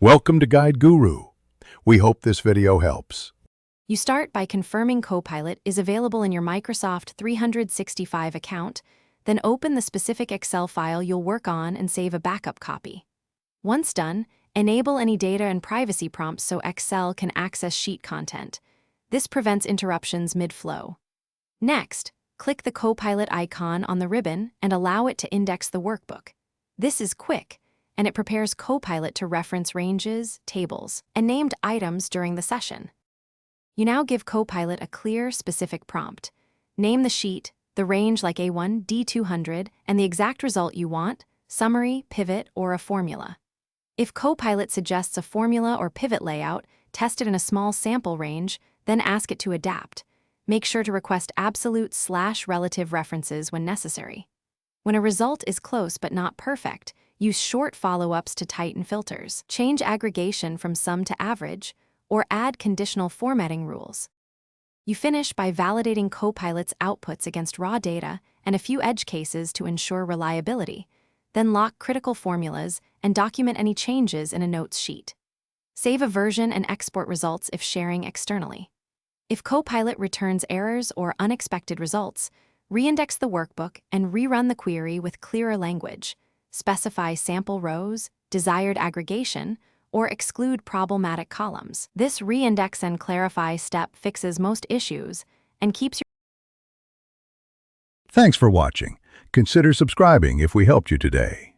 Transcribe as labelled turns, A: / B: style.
A: Welcome to Guide Guru. We hope this video helps.
B: You start by confirming Copilot is available in your Microsoft 365 account, then open the specific Excel file you'll work on and save a backup copy. Once done, enable any data and privacy prompts so Excel can access sheet content. This prevents interruptions mid-flow. Next, click the Copilot icon on the ribbon and allow it to index the workbook. This is quick, and it prepares Copilot to reference ranges, tables, and named items during the session. You now give Copilot a clear, specific prompt. Name the sheet, the range like A1, D200, and the exact result you want, summary, pivot, or a formula. If Copilot suggests a formula or pivot layout, test it in a small sample range, then ask it to adapt. Make sure to request absolute/relative references when necessary. When a result is close but not perfect, use short follow-ups to tighten filters, change aggregation from sum to average, or add conditional formatting rules. You finish by validating Copilot's outputs against raw data and a few edge cases to ensure reliability, then lock critical formulas and document any changes in a notes sheet. Save a version and export results if sharing externally. If Copilot returns errors or unexpected results, reindex the workbook and rerun the query with clearer language. Specify sample rows, desired aggregation, or exclude problematic columns. This reindex and clarify step fixes most issues and keeps your...
A: Thanks for watching. Consider subscribing if we helped you today.